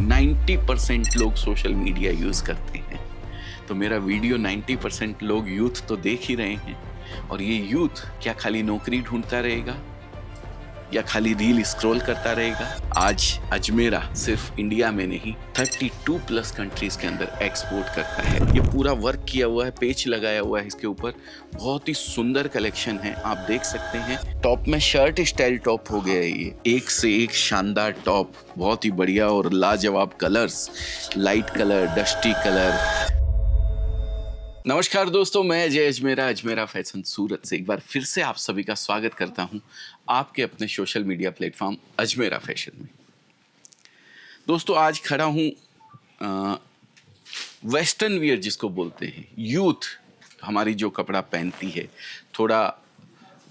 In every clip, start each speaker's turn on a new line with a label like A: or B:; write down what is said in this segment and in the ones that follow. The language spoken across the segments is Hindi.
A: 90% लोग सोशल मीडिया यूज़ करते हैं, तो मेरा वीडियो 90% लोग यूथ तो देख ही रहे हैं। और ये यूथ क्या खाली नौकरी ढूंढता रहेगा या खाली रील स्क्रॉल करता रहेगा? आज अजमेरा सिर्फ इंडिया में नहीं 32 प्लस कंट्रीज के अंदर एक्सपोर्ट करता है। ये पूरा वर्क किया हुआ है, पेज लगाया हुआ है इसके ऊपर, बहुत ही सुंदर कलेक्शन है, आप देख सकते हैं। टॉप में शर्ट स्टाइल टॉप हो गया है, ये एक से एक शानदार टॉप, बहुत ही बढ़िया और लाजवाब colours, light colour, dusty colour. नमस्कार दोस्तों, मैं अजय अजमेरा फैशन सूरत से एक बार फिर से आप सभी का स्वागत करता हूं आपके अपने social media platform Ajmera fashion में। दोस्तों आज खड़ा हूं वेस्टर्न वियर जिसको बोलते हैं, यूथ हमारी जो कपड़ा पहनती है, थोड़ा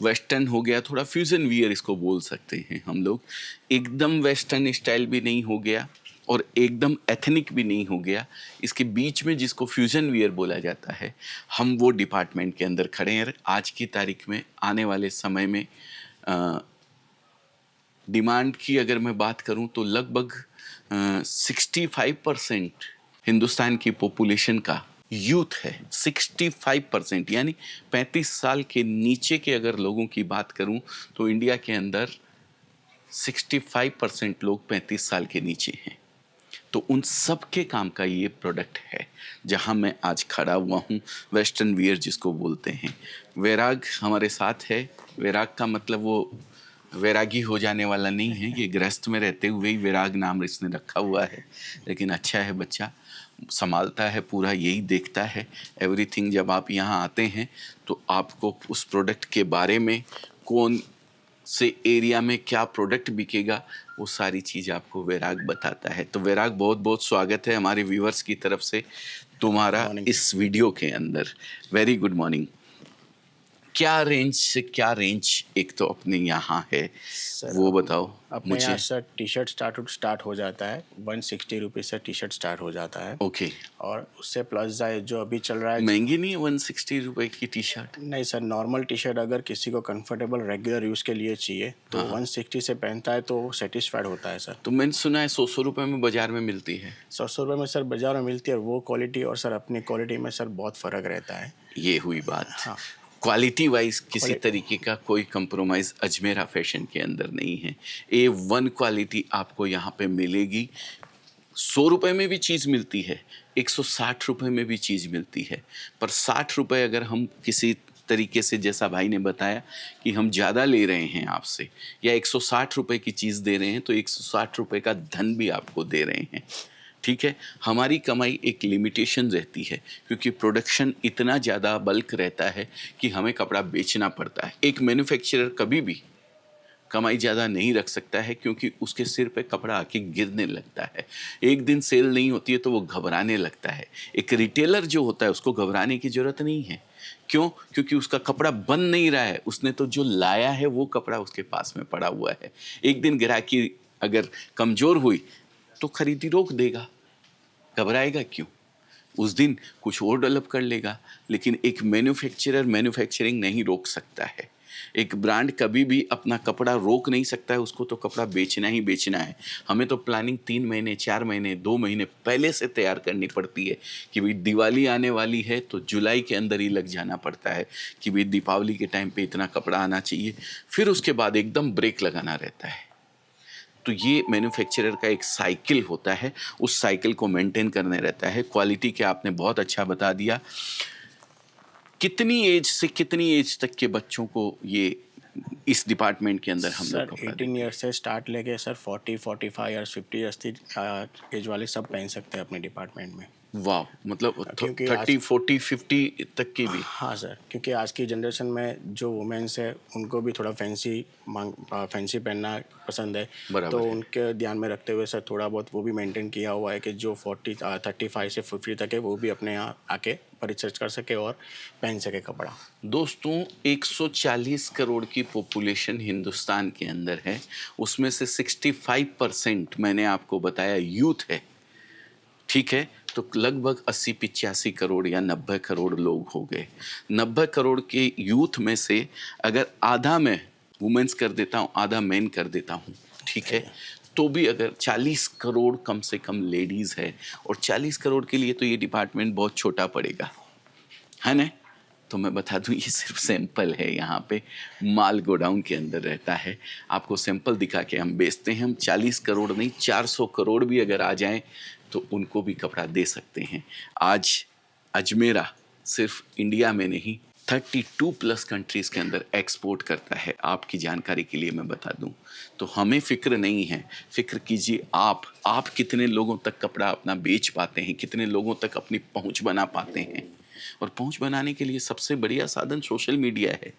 A: वेस्टर्न हो गया, थोड़ा फ्यूजन वियर इसको बोल सकते हैं हम लोग। एकदम वेस्टर्न स्टाइल भी नहीं हो गया और एकदम एथनिक भी नहीं हो गया, इसके बीच में जिसको फ्यूजन वियर बोला जाता है, हम वो डिपार्टमेंट के अंदर खड़े हैं। आज की तारीख में, आने वाले समय में डिमांड की अगर मैं बात करूं तो लगभग 65% हिंदुस्तान की पॉपुलेशन का यूथ है। 65% यानी 35 साल के नीचे के अगर लोगों की बात करूं तो इंडिया के अंदर 65% लोग 35 साल के नीचे हैं। तो उन सब के काम का ये प्रोडक्ट है जहां मैं आज खड़ा हुआ हूं, वेस्टर्न वियर जिसको बोलते हैं। वैराग हमारे साथ है। वैराग का मतलब वो वैरागी हो जाने वाला नहीं है, ये गृहस्थ में रहते हुए ही वैराग नाम इसने रखा हुआ है, लेकिन अच्छा है, बच्चा संभालता है पूरा, यही देखता है एवरीथिंग। जब आप यहाँ आते हैं तो आपको उस प्रोडक्ट के बारे में, कौन से एरिया में क्या प्रोडक्ट बिकेगा, वो सारी चीज़ आपको वैराग बताता है। तो वैराग, बहुत बहुत स्वागत है हमारे व्यूअर्स की तरफ से तुम्हारा इस वीडियो के अंदर। Very good morning. क्या रेंज से क्या रेंज एक तो अपने यहाँ है
B: सर,
A: वो बताओ
B: अपने
A: मुझे।
B: यहाँ सर टी शर्ट स्टार्ट हो जाता है 160 रुपीज़ से टी शर्ट स्टार्ट हो जाता है।
A: ओके,
B: और उससे प्लस जाए जो अभी चल रहा है।
A: महंगी नहीं है 160 रुपए की टी शर्ट?
B: नहीं सर, नॉर्मल टी शर्ट अगर किसी को कंफर्टेबल रेगुलर यूज़ के लिए चाहिए तो 160 से पहनता है तो सेटिस्फाइड होता है सर।
A: तो मैंने सुना है 100 रुपए में बाजार में मिलती है।
B: 100 रुपये में सर बाजार में मिलती है, और वो क्वालिटी और सर अपनी क्वालिटी में सर बहुत फ़र्क रहता है।
A: ये हुई बात।
B: हाँ,
A: क्वालिटी वाइज किसी तरीके का कोई कंप्रोमाइज़ अजमेरा फैशन के अंदर नहीं है। A1 क्वालिटी आपको यहाँ पे मिलेगी। 100 रुपये में भी चीज़ मिलती है, 160 रुपये में भी चीज़ मिलती है, पर 60 रुपये अगर हम किसी तरीके से, जैसा भाई ने बताया कि हम ज़्यादा ले रहे हैं आपसे या 160 रुपये की चीज़ दे रहे हैं, तो 160 रुपये का धन भी आपको दे रहे हैं। ठीक है, हमारी कमाई एक लिमिटेशन रहती है क्योंकि प्रोडक्शन इतना ज़्यादा बल्क रहता है कि हमें कपड़ा बेचना पड़ता है। एक मैन्युफैक्चरर कभी भी कमाई ज़्यादा नहीं रख सकता है क्योंकि उसके सिर पे कपड़ा आके गिरने लगता है। एक दिन सेल नहीं होती है तो वो घबराने लगता है। एक रिटेलर जो होता है उसको घबराने की ज़रूरत नहीं है। क्यों? क्योंकि उसका कपड़ा बन नहीं रहा है, उसने तो जो लाया है वो कपड़ा उसके पास में पड़ा हुआ है। एक दिन ग्राहकी अगर कमज़ोर हुई तो खरीदी रोक देगा, घबराएगा क्यों? उस दिन कुछ और डेवलप कर लेगा। लेकिन एक मैन्युफैक्चरर मैन्युफैक्चरिंग नहीं रोक सकता है। एक ब्रांड कभी भी अपना कपड़ा रोक नहीं सकता है, उसको तो कपड़ा बेचना ही बेचना है। हमें तो प्लानिंग 3 महीने, 4 महीने, 2 महीने पहले से तैयार करनी पड़ती है कि भाई दिवाली आने वाली है तो जुलाई के अंदर ही लग जाना पड़ता है कि भाई दीपावली के टाइम पे इतना कपड़ा आना चाहिए। फिर उसके बाद एकदम ब्रेक लगाना रहता है। तो ये मैन्युफैक्चरर का एक साइकिल होता है, उस साइकिल को मेंटेन करने रहता है। क्वालिटी के आपने बहुत अच्छा बता दिया। कितनी एज से कितनी एज तक के बच्चों को ये इस डिपार्टमेंट के अंदर हम लोग
B: सर 18 ईयर्स से स्टार्ट लेके सर 40, 45 ईयर्स, 50 ईयर्स एज वाले सब पहन सकते हैं अपने डिपार्टमेंट में।
A: वाह, मतलब
B: क्योंकि
A: 30, 40, 50 तक की भी?
B: हाँ सर, क्योंकि आज की जनरेशन में जो वुमेन्स है उनको भी थोड़ा फैंसी पहनना पसंद है।
A: बराबर
B: तो
A: है।
B: उनके ध्यान में रखते हुए सर थोड़ा बहुत वो भी मेंटेन किया हुआ है कि जो 35 से 50 तक है वो भी अपने यहाँ आके परिचर्च कर सके और पहन सके कपड़ा।
A: दोस्तों 140 करोड़ की पॉपुलेशन हिंदुस्तान के अंदर है, उसमें से 65% मैंने आपको बताया यूथ है। ठीक है, तो लगभग 80-85 करोड़ या 90 करोड़ लोग हो गए। 90 करोड़ के यूथ में से अगर आधा मैं वुमेन्स कर देता हूँ, आधा मेन कर देता हूँ, ठीक है, तो भी अगर 40 करोड़ कम से कम लेडीज़ है, और 40 करोड़ के लिए तो ये डिपार्टमेंट बहुत छोटा पड़ेगा, है ना? तो मैं बता दूं, ये सिर्फ सैंपल है। यहाँ पे माल गोडाउन के अंदर रहता है। आपको सैंपल दिखा के हम बेचते हैं। हम 40 करोड़ नहीं, 400 करोड़ भी अगर आ जाएं तो उनको भी कपड़ा दे सकते हैं। आज अजमेरा सिर्फ इंडिया में नहीं, 32 प्लस कंट्रीज़ के अंदर एक्सपोर्ट करता है। आपकी जानकारी के लिए मैं बता दूं, तो हमें फ़िक्र नहीं है। फ़िक्र कीजिए आप कितने लोगों तक कपड़ा अपना बेच पाते हैं, कितने लोगों तक अपनी पहुंच बना पाते हैं। और पहुंच बनाने के लिए सबसे बढ़िया साधन सोशल मीडिया है।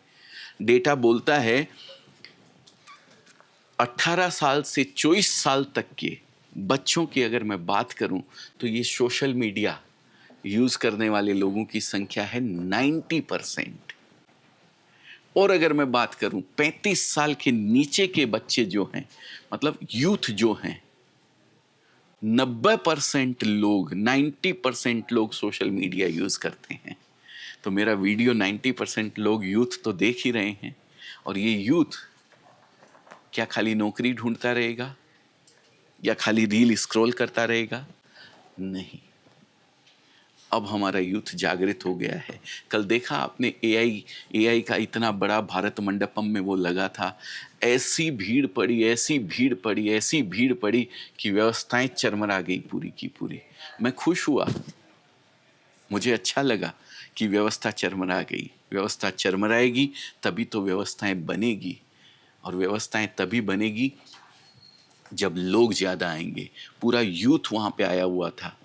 A: डेटा बोलता है 18 साल से 24 साल तक के बच्चों की अगर मैं बात करूं तो ये सोशल मीडिया यूज करने वाले लोगों की संख्या है 90%। और अगर मैं बात करूं 35 साल के नीचे के बच्चे जो हैं, मतलब यूथ जो हैं, 90% लोग, 90% लोग सोशल मीडिया यूज करते हैं। तो मेरा वीडियो 90% लोग यूथ तो देख ही रहे हैं। और ये यूथ क्या खाली नौकरी ढूंढता रहेगा या खाली रील स्क्रॉल करता रहेगा? नहीं, अब हमारा यूथ जागृत हो गया है। कल देखा आपने एआई का इतना बड़ा भारत मंडपम में वो लगा था। ऐसी भीड़ पड़ी, ऐसी भीड़ पड़ी, ऐसी भीड़ पड़ी कि व्यवस्थाएं चरमरा गई पूरी की पूरी। मैं खुश हुआ, मुझे अच्छा लगा कि व्यवस्था चरमरा गई। व्यवस्था चरमराएगी तभी तो व्यवस्थाएं बनेगी, और व्यवस्थाएं तभी बनेगी जब लोग ज़्यादा आएंगे। पूरा यूथ वहाँ पे आया हुआ था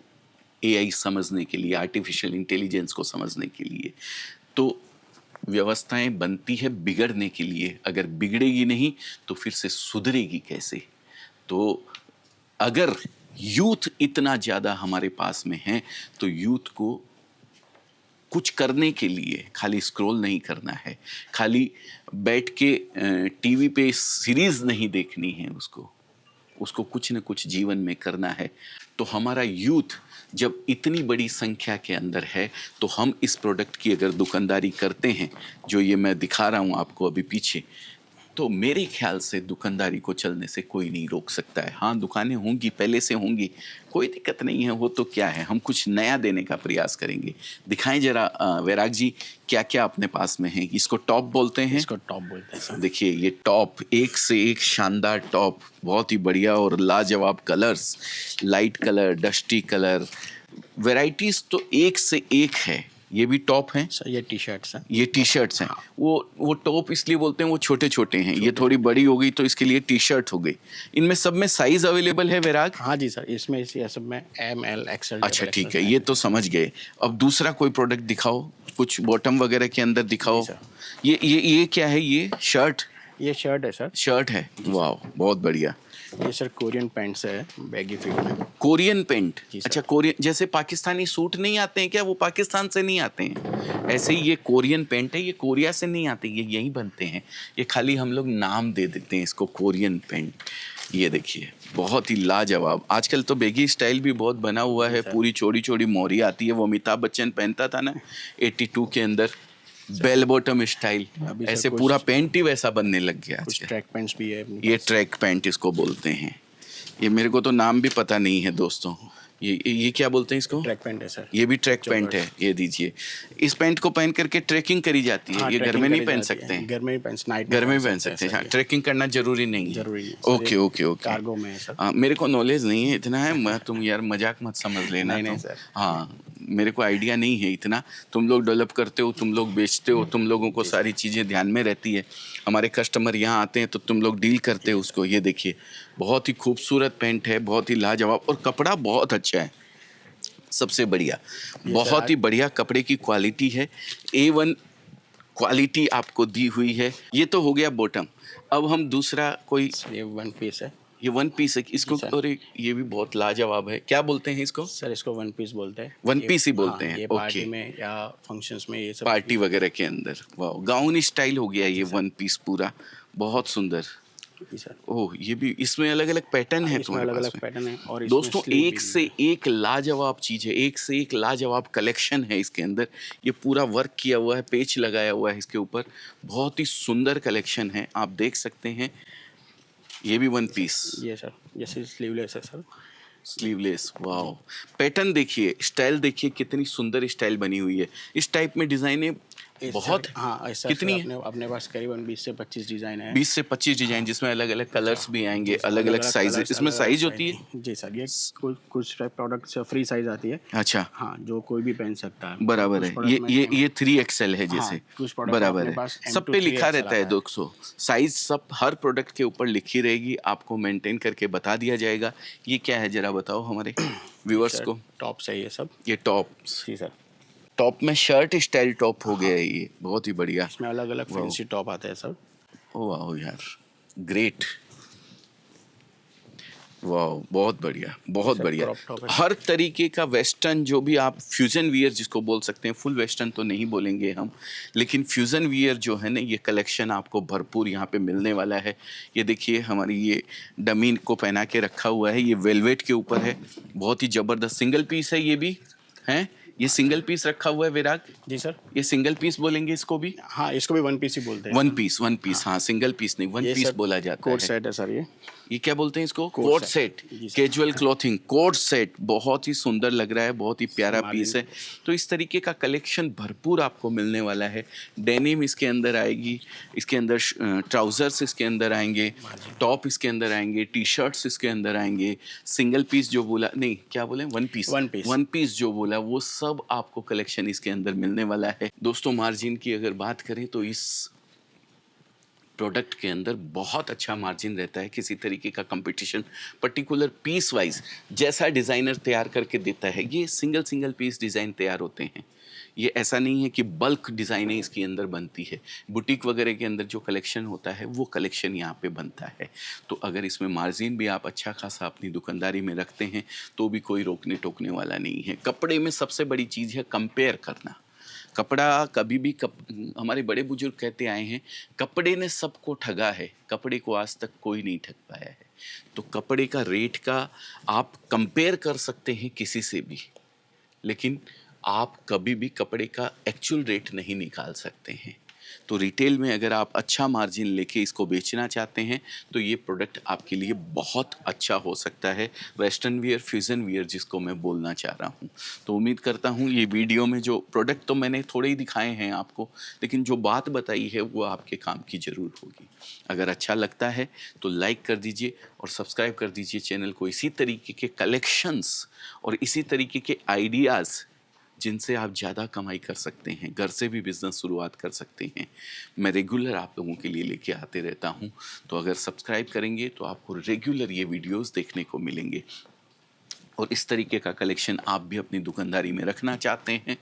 A: एआई समझने के लिए, आर्टिफिशियल इंटेलिजेंस को समझने के लिए। तो व्यवस्थाएं बनती है बिगड़ने के लिए। अगर बिगड़ेगी नहीं तो फिर से सुधरेगी कैसे? तो अगर यूथ इतना ज़्यादा हमारे पास में है तो यूथ को कुछ करने के लिए खाली स्क्रॉल नहीं करना है, खाली बैठ के टीवी पे सीरीज़ नहीं देखनी है, उसको कुछ न कुछ जीवन में करना है। तो हमारा यूथ जब इतनी बड़ी संख्या के अंदर है तो हम इस प्रोडक्ट की अगर दुकानदारी करते हैं, जो ये मैं दिखा रहा हूँ आपको अभी पीछे, तो मेरे ख्याल से दुकानदारी को चलने से कोई नहीं रोक सकता है। हाँ, दुकानें होंगी, पहले से होंगी, कोई दिक्कत नहीं है। वो तो क्या है, हम कुछ नया देने का प्रयास करेंगे। दिखाएं जरा वैराग जी, क्या क्या अपने पास में है। इसको टॉप बोलते हैं,
B: इसको टॉप बोलते हैं सर।
A: देखिए ये टॉप, एक से एक शानदार टॉप, बहुत ही बढ़िया और लाजवाब colours, light colour, dusty colour, varieties तो एक से एक है। ये भी टॉप हैं
B: सर, ये टी शर्ट्स हैं।
A: ये टी शर्ट्स हैं। वो टॉप इसलिए बोलते हैं, वो छोटे छोटे हैं। ये थोड़ी बड़ी हो गई तो इसके लिए टी शर्ट हो गई। इनमें सब में साइज अवेलेबल है वैराग?
B: हाँ जी सर, इसमें ये सब में एम, एल, एक्सएल।
A: अच्छा ठीक है, ये तो समझ गए। अब दूसरा कोई प्रोडक्ट दिखाओ, कुछ बॉटम वगैरह के अंदर दिखाओ। ये क्या है? ये शर्ट,
B: ये शर्ट है सर।
A: शर्ट है, वाह बहुत बढ़िया।
B: ये सर कोरियन पैंट्स है, बैगी फिट में।
A: कोरियन पेंट,
B: जी सर।
A: अच्छा कोरियन, जैसे पाकिस्तानी सूट नहीं आते हैं क्या, वो पाकिस्तान से नहीं आते हैं? ऐसे ही ये कोरियन पेंट है, ये कोरिया से नहीं आते, ये यहीं बनते हैं। ये खाली हम लोग नाम दे देते हैं इसको कोरियन पेंट। ये देखिए बहुत ही लाजवाब। आजकल तो बेगी स्टाइल भी बहुत बना हुआ है, पूरी चौड़ी चौड़ी मोरी आती है, वो अमिताभ बच्चन पहनता था ना 82 के अंदर, बेल बॉटम स्टाइल। ऐसे पूरा पैंट ही वैसा बनने लग गया।
B: कुछ ट्रैक पैंट्स भी है।
A: ये ट्रैक पैंट इसको बोलते हैं। ये मेरे को तो नाम भी पता नहीं है दोस्तों। ये क्या बोलते हैं इसको?
B: ट्रैक पैंट है सर।
A: ये भी ट्रैक पैंट है। ये दीजिए, इस पैंट को पहन करके ट्रैकिंग करी जाती है।
B: हाँ,
A: ये घर में नहीं पहन सकते हैं?
B: घर में ही पहन, नाइट
A: घर में पहन सकते हैं। हाँ, ट्रैकिंग करना जरूरी नहीं है।
B: जरूरी है।
A: Okay okay okay.
B: कार्गो में है सर।
A: हाँ, मेरे को नॉलेज नहीं है इतना है। मैं, तुम यार मजाक मत समझ लेना।
B: नहीं
A: तुम।
B: सर।
A: हाँ, मेरे को आइडिया नहीं है इतना। तुम लोग डेवलप करते हो, तुम लोग बेचते हो, तुम लोगों को सारी चीज़ें ध्यान में रहती है। हमारे कस्टमर यहाँ आते हैं तो तुम लोग डील करते हो उसको। ये देखिए बहुत ही खूबसूरत पैंट है, बहुत ही लाजवाब, और कपड़ा बहुत अच्छा है, सबसे बढ़िया, बहुत ही बढ़िया कपड़े की क्वालिटी है। A1 क्वालिटी आपको दी हुई है। ये तो हो गया बॉटम। अब हम दूसरा कोई,
B: ये वन पीस है।
A: ये वन पीस है इसको, और ये भी बहुत लाजवाब है। क्या बोलते हैं इसको?
B: सर इसको वन पीस बोलते हैं।
A: वन पीस ही बोलते हैं।
B: ये
A: ओके,
B: पार्टी में या फंक्शंस में ये सब
A: पार्टी वगैरह के अंदर। वाह, गाउन स्टाइल हो गया ये वन पीस पूरा, बहुत सुंदर।
B: सर।
A: ओह, ये भी, इसमें अलग अलग पैटर्न है
B: इसमें
A: तुम्हारे
B: अलग
A: पास
B: अलग
A: में।
B: पैटर्न है। और
A: दोस्तों एक से एक लाजवाब चीज़ है, एक से एक लाजवाब कलेक्शन है इसके अंदर। ये पूरा वर्क किया हुआ है, पेच लगाया हुआ है इसके ऊपर, बहुत ही सुंदर कलेक्शन है। आप देख सकते हैं ये भी वन पीस
B: ये सर, ये स्लीवलेस है सर।
A: स्लीवलेस। वाओ, पैटर्न देखिए, स्टाइल देखिए, कितनी सुंदर स्टाइल बनी हुई है। इस टाइप में डिजाइनें बहुत,
B: हाँ ऐसा
A: कितनी है?
B: अपने पास करीबन 20 से 25 डिज़ाइन है।
A: 20 से 25 डिजाइन, जिसमें अलग अलग कलर्स भी आएंगे, अलग अलग साइज। इसमें साइज होती है?
B: जी सर, ये कुछ टाइप प्रोडक्ट्स फ्री साइज आती है।
A: अच्छा,
B: हाँ, जो कोई भी पहन सकता है।
A: बराबर
B: कुछ
A: है।
B: product
A: ये 3XL है
B: हाँ,
A: जैसे,
B: कुछ product
A: बराबर
B: अपने
A: है।
B: पास
A: सब
B: M2
A: पे लिखा
B: 3XL
A: रहता है
B: आता है।
A: 200 साइज, सब हर प्रोडक्ट के ऊपर लिखी रहेगी, आपको मेंटेन करके बता दिया जाएगा। ये क्या है जरा बताओ हमारे व्यूअर्स को।
B: टॉप सही है सब।
A: ये टॉप,
B: जी सर,
A: टॉप में शर्ट स्टाइल टॉप हो गया है, ये बहुत ही बढ़िया।
B: इसमें अलग अलग
A: वाह।
B: फैंसी टॉप आते हैं सर।
A: ओ वाह यार, ग्रेट, वाह, बहुत बढ़िया, बहुत
B: सब
A: बढ़िया।
B: क्रॉप टॉप है।
A: हर तरीके का वेस्टर्न, जो भी आप फ्यूजन वियर जिसको बोल सकते हैं, फुल वेस्टर्न तो नहीं बोलेंगे हम, लेकिन फ्यूजन वियर जो है ना, ये कलेक्शन आपको भरपूर यहाँ पे मिलने वाला है। ये देखिए, हमारी ये डमी को पहना के रखा हुआ है, ये वेलवेट के ऊपर है, बहुत ही ज़बरदस्त सिंगल पीस है। ये भी है, ये सिंगल पीस रखा हुआ है विराग।
B: जी सर,
A: ये सिंगल पीस बोलेंगे इसको भी?
B: हाँ इसको भी वन पीस ही बोलते हैं।
A: वन पीस, हाँ, सिंगल पीस नहीं, वन
B: ये
A: पीस
B: सर
A: बोला जाता
B: कोट
A: है।
B: सेट है सर।
A: ये क्या बोलते हैं इसको?
B: Coat
A: coat
B: set.
A: सेट,
B: जी sir.
A: Casual clothing coat set, बहुत ही सुंदर लग रहा है, बहुत ही प्यारा
B: मार्जिन।
A: पीस है। तो इस तरीके का कलेक्शन भरपूर आपको मिलने वाला है। डेनिम इसके अंदर आएगी, इसके अंदर ट्राउजर्स इसके अंदर आएंगे, टॉप इसके अंदर आएंगे, टी शर्ट्स इसके अंदर आएंगे, सिंगल पीस जो बोला, नहीं क्या बोले, one piece,
B: one piece.
A: One piece जो बोला, वो सब आपको कलेक्शन इसके अंदर मिलने वाला है। दोस्तों, मार्जिन की अगर बात करें तो इस प्रोडक्ट के अंदर बहुत अच्छा मार्जिन रहता है। किसी तरीके का कंपटीशन पर्टिकुलर पीस वाइज जैसा डिज़ाइनर तैयार करके देता है, ये सिंगल सिंगल पीस डिज़ाइन तैयार होते हैं। ये ऐसा नहीं है कि बल्क डिज़ाइनें इसके अंदर बनती है। बुटीक वगैरह के अंदर जो कलेक्शन होता है, वो कलेक्शन यहाँ पे बनता है। तो अगर इसमें मार्जिन भी आप अच्छा खासा अपनी दुकानदारी में रखते हैं, तो भी कोई रोकने टोकने वाला नहीं है। कपड़े में सबसे बड़ी चीज़ है कंपेयर करना। कपड़ा कभी भी हमारे बड़े बुजुर्ग कहते आए हैं, कपड़े ने सबको ठगा है, कपड़े को आज तक कोई नहीं ठग पाया है। तो कपड़े का रेट का आप कंपेयर कर सकते हैं किसी से भी, लेकिन आप कभी भी कपड़े का एक्चुअल रेट नहीं निकाल सकते हैं। तो रिटेल में अगर आप अच्छा मार्जिन लेके इसको बेचना चाहते हैं, तो ये प्रोडक्ट आपके लिए बहुत अच्छा हो सकता है। वेस्टर्न वियर, फ्यूजन वियर जिसको मैं बोलना चाह रहा हूँ। तो उम्मीद करता हूँ ये वीडियो में जो प्रोडक्ट तो मैंने थोड़े ही दिखाए हैं आपको, लेकिन जो बात बताई है वो आपके काम की ज़रूर होगी। अगर अच्छा लगता है तो लाइक कर दीजिए और सब्सक्राइब कर दीजिए चैनल को। इसी तरीके के कलेक्शंस और इसी तरीके के आइडियाज़ जिनसे आप ज़्यादा कमाई कर सकते हैं, घर से भी बिज़नेस शुरुआत कर सकते हैं, मैं रेगुलर आप लोगों के लिए लेके आते रहता हूं। तो अगर सब्सक्राइब करेंगे तो आपको रेगुलर ये वीडियोस देखने को मिलेंगे। और इस तरीके का कलेक्शन आप भी अपनी दुकानदारी में रखना चाहते हैं,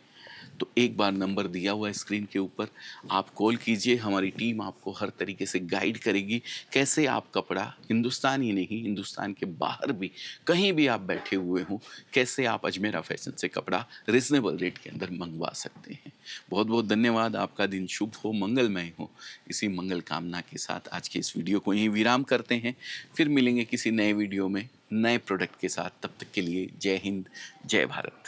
A: तो एक बार नंबर दिया हुआ है स्क्रीन के ऊपर, आप कॉल कीजिए। हमारी टीम आपको हर तरीके से गाइड करेगी, कैसे आप कपड़ा, हिंदुस्तान ही नहीं, हिंदुस्तान के बाहर भी कहीं भी आप बैठे हुए हों, कैसे आप अजमेरा फैशन से कपड़ा रिजनेबल रेट के अंदर मंगवा सकते हैं। बहुत बहुत धन्यवाद। आपका दिन शुभ हो, मंगलमय हो। इसी मंगल कामना के साथ आज के इस वीडियो को यहीं विराम करते हैं। फिर मिलेंगे किसी नए वीडियो में नए प्रोडक्ट के साथ। तब तक के लिए जय हिंद, जय भारत।